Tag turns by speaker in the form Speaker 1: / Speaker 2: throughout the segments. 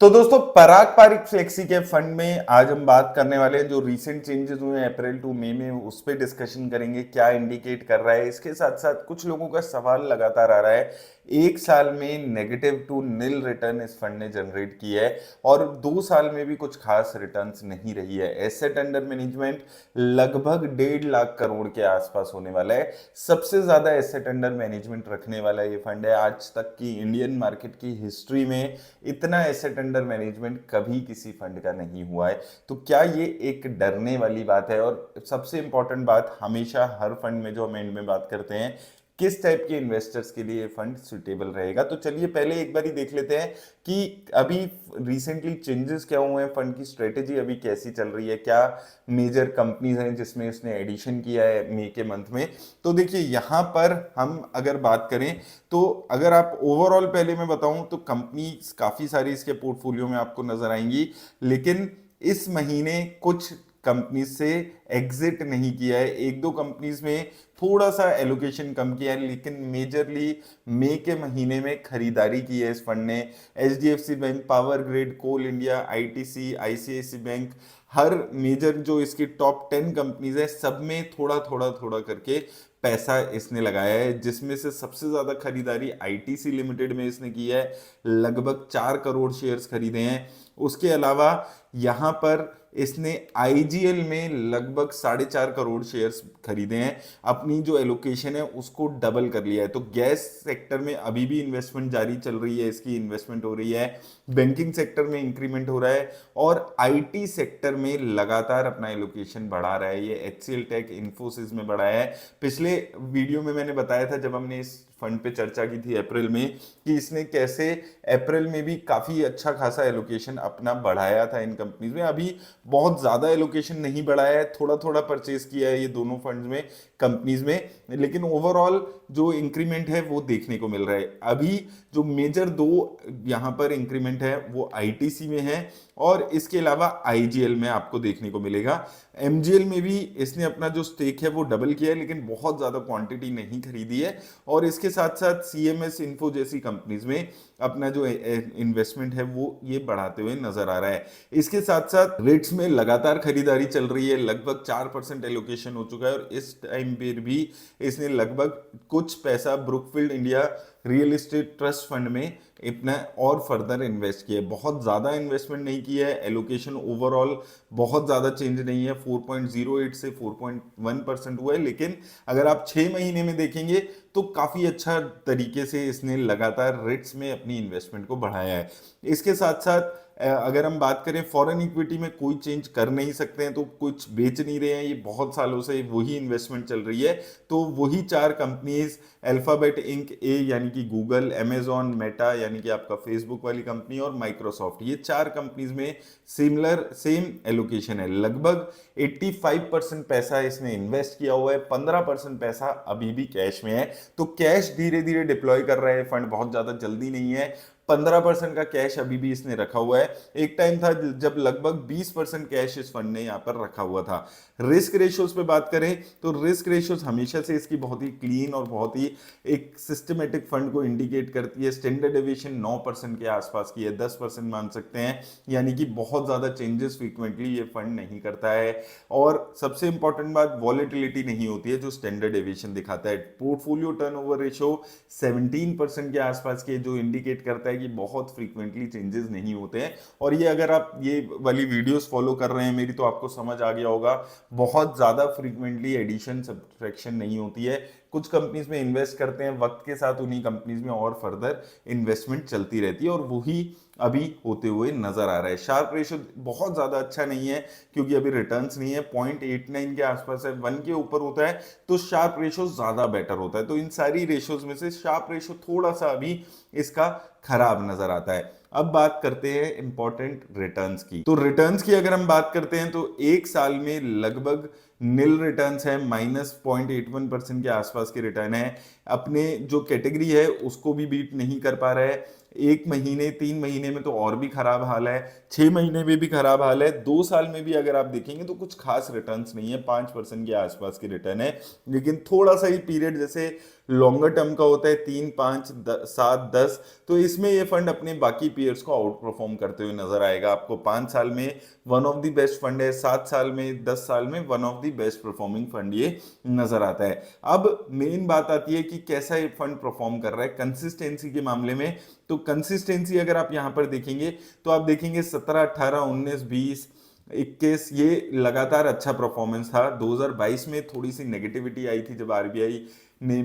Speaker 1: तो दोस्तों पराग पारिक फ्लेक्सी के फंड में आज हम बात करने वाले हैं जो रीसेंट चेंजेस हुए हैं अप्रैल टू मई में उस पर डिस्कशन करेंगे क्या इंडिकेट कर रहा है। इसके साथ साथ कुछ लोगों का सवाल लगातार आ रहा है, एक साल में नेगेटिव टू नील रिटर्न इस फंड ने जनरेट की है और 2 साल में भी कुछ खास रिटर्न्स नहीं रही है। एसेट अंडर मैनेजमेंट लगभग 1.5 लाख करोड़ के आसपास होने वाला है। सबसे ज्यादा एसेट अंडर मैनेजमेंट रखने वाला ये फंड है। आज तक की इंडियन मार्केट की हिस्ट्री में इतना एसेट अंडर मैनेजमेंट कभी किसी फंड का नहीं हुआ है। तो क्या ये एक डरने वाली बात है? और सबसे इंपॉर्टेंट बात, हमेशा हर फंड में जो हम एंड में बात करते हैं, किस टाइप के इन्वेस्टर्स के लिए फंड सुटेबल रहेगा। तो चलिए पहले एक बार ही देख लेते हैं कि अभी रिसेंटली चेंजेस क्या हुए हैं, फंड की स्ट्रेटेजी अभी कैसी चल रही है, क्या मेजर कंपनीज हैं जिसमें इसने एडिशन किया है मई के मंथ में। तो देखिए यहाँ पर हम अगर बात करें तो अगर आप ओवरऑल पहले मैं बताऊं तो कंपनी काफी सारी इसके पोर्टफोलियो में आपको नजर आएंगी, लेकिन इस महीने कुछ कंपनीज से एग्जिट नहीं किया है। एक दो कंपनीज में थोड़ा सा एलोकेशन कम किया है, लेकिन मेजरली मई के महीने में खरीदारी की है इस फंड ने। एचडीएफसी बैंक, पावर ग्रिड, कोल इंडिया, आईटीसी, आईसीआईसी बैंक, हर मेजर जो इसकी टॉप 10 कंपनीज है सब में थोड़ा थोड़ा थोड़ा करके पैसा इसने लगाया है, जिसमें से सबसे ज्यादा खरीदारी आईटीसी लिमिटेड में इसने की है। लगभग 4 करोड़ शेयर्स खरीदे हैं। उसके अलावा यहां पर इसने आईजीएल में लगभग 4.5 करोड़ शेयर्स खरीदे हैं। अपनी जो एलोकेशन है उसको डबल कर लिया है। तो गैस सेक्टर में अभी भी इन्वेस्टमेंट जारी चल रही है, इसकी इन्वेस्टमेंट हो रही है। बैंकिंग सेक्टर में इंक्रीमेंट हो रहा है और आईटी सेक्टर में लगातार अपना एलोकेशन बढ़ा रहा है। ये एचसीएल टेक, इन्फोसिस में बढ़ा है। पिछले वीडियो में मैंने बताया था जब हमने इस फंड पे चर्चा की थी अप्रैल में, कि इसने कैसे अप्रैल में भी काफी अच्छा खासा एलोकेशन अपना बढ़ाया था इन कंपनीज में। अभी बहुत ज्यादा एलोकेशन नहीं बढ़ाया है, थोड़ा थोड़ा परचेज किया है ये दोनों फंड्स में, कंपनीज में, लेकिन ओवरऑल जो इंक्रीमेंट है वो देखने को मिल रहा है। अभी जो मेजर दो यहां पर इंक्रीमेंट है वो आईटीसी में है और इसके अलावा आईजीएल में आपको देखने को मिलेगा। एमजीएल में भी इसने अपना जो स्टेक है वो डबल किया है, लेकिन बहुत ज्यादा क्वांटिटी नहीं खरीदी है। और इसके साथ साथ सीएमएस इन्फो जैसी कंपनीज में अपना जो इन्वेस्टमेंट है वो ये बढ़ाते हुए नजर आ रहा है। इसके साथ साथ रेट्स में लगातार खरीदारी चल रही है, लगभग 4% एलोकेशन हो चुका है और इस टाइम पर भी इसने लगभग कुछ पैसा Brookfield India real estate trust fund में इतना और फर्दर इन्वेस्ट किया है। बहुत ज़्यादा इन्वेस्टमेंट नहीं किया है, एलोकेशन ओवरऑल बहुत ज़्यादा चेंज नहीं है, 4.08 से 4.1% हुआ है। लेकिन अगर आप 6 महीने में देखेंगे तो काफ़ी अच्छा तरीके से इसने लगातार रेट्स में अपनी इन्वेस्टमेंट को बढ़ाया है। इसके साथ साथ अगर हम बात करें फॉरेन इक्विटी में कोई चेंज कर नहीं सकते हैं, तो कुछ बेच नहीं रहे हैं, ये बहुत सालों से वही इन्वेस्टमेंट चल रही है। तो वही 4 कंपनीज, अल्फाबेट इंक ए यानी कि गूगल, अमेजॉन, मेटा यानी कि आपका फेसबुक वाली कंपनी और माइक्रोसॉफ्ट, ये 4 कंपनीज में सिमिलर सेम एलोकेशन है। लगभग 85% पैसा इसने इन्वेस्ट किया हुआ है, 15% पैसा अभी भी कैश में है। तो कैश धीरे धीरे डिप्लॉय कर रहे हैं फंड, बहुत ज्यादा जल्दी नहीं है। 15% का कैश अभी भी इसने रखा हुआ है। एक टाइम था जब लगभग 20% कैश इस फंड ने यहाँ पर रखा हुआ था। रिस्क रेशियोज पे बात करें तो रिस्क रेशियोज हमेशा से इसकी बहुत ही क्लीन और बहुत ही एक सिस्टमेटिक फंड को इंडिकेट करती है। स्टैंडर्ड डेविएशन 9% के आसपास की है, 10% मान सकते हैं, यानी कि बहुत ज्यादा चेंजेस फ्रीक्वेंटली ये फंड नहीं करता है। और सबसे इंपॉर्टेंट बात, वॉलेटिलिटी नहीं होती है जो स्टैंडर्ड डेविएशन दिखाता है। पोर्टफोलियो टर्नओवर रेशियो 17% के आसपास के, जो इंडिकेट करता है कि बहुत फ्रीक्वेंटली चेंजेस नहीं होते हैं। और ये अगर आप ये वाली वीडियोस फॉलो कर रहे हैं मेरी, तो आपको समझ आ गया होगा, बहुत ज्यादा फ्रीक्वेंटली एडिशन सब्ट्रैक्शन नहीं होती है। कुछ कंपनीज में इन्वेस्ट करते हैं, वक्त के साथ उन्हीं कंपनीज में और फर्दर इन्वेस्टमेंट चलती रहती है और वही अभी होते हुए नजर आ रहा है। शार्प रेशियो बहुत ज्यादा अच्छा नहीं है क्योंकि अभी रिटर्न्स नहीं है, 0.89 के आसपास है। 1 के ऊपर होता है तो शार्प रेशियो ज्यादा बेटर होता है। तो इन सारी रेशियोज में से शार्प रेशियो थोड़ा सा अभी इसका खराब नजर आता है। अब बात करते हैं इंपॉर्टेंट रिटर्न्स की। तो रिटर्न्स की अगर हम बात करते हैं तो एक साल में लगभग नील रिटर्न्स है, -0.81% के आसपास के रिटर्न है। अपने जो कैटेगरी है उसको भी बीट नहीं कर पा रहा है। 1 महीने 3 महीने में तो और भी खराब हाल है, 6 महीने में भी खराब हाल है, 2 साल में भी अगर आप देखेंगे तो कुछ खास रिटर्न्स नहीं है, 5% के आसपास की रिटर्न है। लेकिन थोड़ा सा ही पीरियड जैसे लॉन्गर टर्म का होता है 3 5 7 10, तो इसमें ये फंड अपने बाकी पीयर्स को आउट परफॉर्म करते हुए नजर आएगा। आपको 5 साल में one of the best fund है, 7 साल में 10 साल में one of the best performing fund ये नजर आता है। अब मेन बात आती है कि कैसा ये फंड परफॉर्म कर रहा है कंसिस्टेंसी के मामले में। तो कंसिस्टेंसी अगर आप यहां पर देखेंगे तो आप देखेंगे 17 18 19 20 21 ये लगातार अच्छा परफॉर्मेंस था। 2022 में थोड़ी सी नेगेटिविटी आई थी जब आरबीआई ने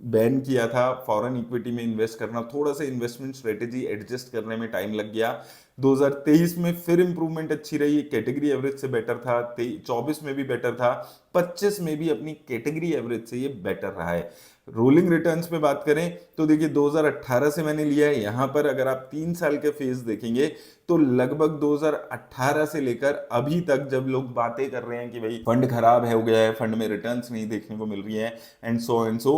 Speaker 1: बैन किया था फॉरेन इक्विटी में इन्वेस्ट करना, थोड़ा सा इन्वेस्टमेंट स्ट्रेटेजी एडजस्ट करने में टाइम लग गया। 2023 में फिर इंप्रूवमेंट अच्छी रही, कैटेगरी एवरेज से बेटर था, 24 में भी बेटर था, 25 में भी अपनी कैटेगरी एवरेज से ये बेटर रहा है। रोलिंग रिटर्न्स पे बात करें तो देखिए 2018 से मैंने लिया है, यहां पर अगर आप 3 साल के फेज देखेंगे तो लगभग 2018 से लेकर अभी तक जब लोग बातें कर रहे हैं कि भाई फंड खराब है हो गया है, फंड में रिटर्न्स नहीं देखने को मिल रही है एंड सो,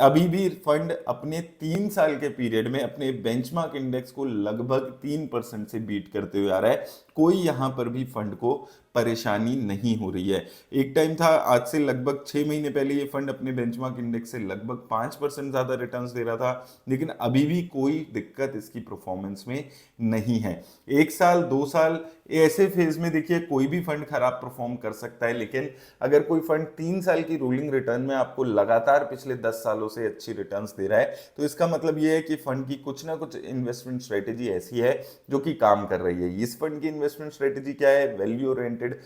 Speaker 1: अभी भी फंड अपने 3 साल के पीरियड में अपने बेंचमार्क इंडेक्स को लगभग 3% से बीट करते हुए आ रहा है। कोई यहां पर भी फंड को परेशानी नहीं हो रही है। एक टाइम था आज से लगभग 6 महीने पहले ये फंड अपने बेंचमार्क इंडेक्स से लगभग 5% ज्यादा रिटर्न्स दे रहा था, लेकिन अभी भी कोई दिक्कत इसकी परफॉर्मेंस में नहीं है। 1 साल 2 साल ऐसे फेज में देखिए कोई भी फंड खराब परफॉर्म कर सकता है, लेकिन अगर कोई फंड 3 साल की रोलिंग रिटर्न में आपको लगातार पिछले 10 सालों से अच्छी रिटर्न्स दे रहा है तो इसका मतलब ये है कि फंड की कुछ ना कुछ इन्वेस्टमेंट स्ट्रेटेजी ऐसी है जो कि काम कर रही है। इस फंड की इन्वेस्टमेंट स्ट्रेटेजी क्या है? वैल्यू ओरिएंटेड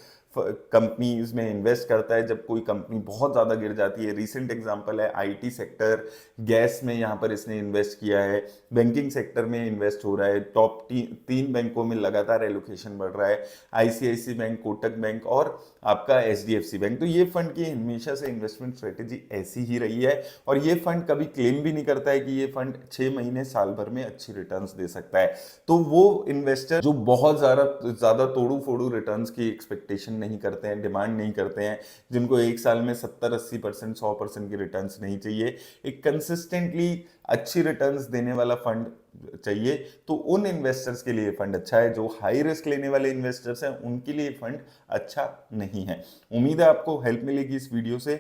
Speaker 1: कंपनीज में इन्वेस्ट करता है जब कोई कंपनी बहुत ज्यादा गिर जाती है। रिसेंट एग्जांपल है आईटी सेक्टर, गैस में यहां पर इसने इन्वेस्ट किया है, बैंकिंग सेक्टर में इन्वेस्ट हो रहा है, टॉप 3 बैंकों में लगातार एलोकेशन बढ़ रहा है, आईसीआईसी बैंक, कोटक बैंक और आपका एचडीएफसी बैंक। तो ये फंड की हमेशा से इन्वेस्टमेंट स्ट्रेटेजी ऐसी ही रही है और ये फंड कभी क्लेम भी नहीं करता है कि ये फंड 6 महीने साल भर में अच्छी रिटर्न्स दे सकता है। तो वो इन्वेस्टर जो बहुत ज्यादा तोड़ू फोड़ू रिटर्न्स की एक्सपेक्टेशन नहीं करते हैं, डिमांड नहीं करते हैं, जिनको 1 साल में 70-80% 100% की रिटर्न्स नहीं चाहिए, एक कंसिस्टेंटली अच्छी रिटर्न्स देने वाला फंड चाहिए, तो उन इन्वेस्टर्स के लिए फंड अच्छा है। जो हाई रिस्क लेने वाले इन्वेस्टर्स हैं उनके लिए फंड अच्छा नहीं है। उम्मीद है आपको हेल्प मिलेगी इस वीडियो से।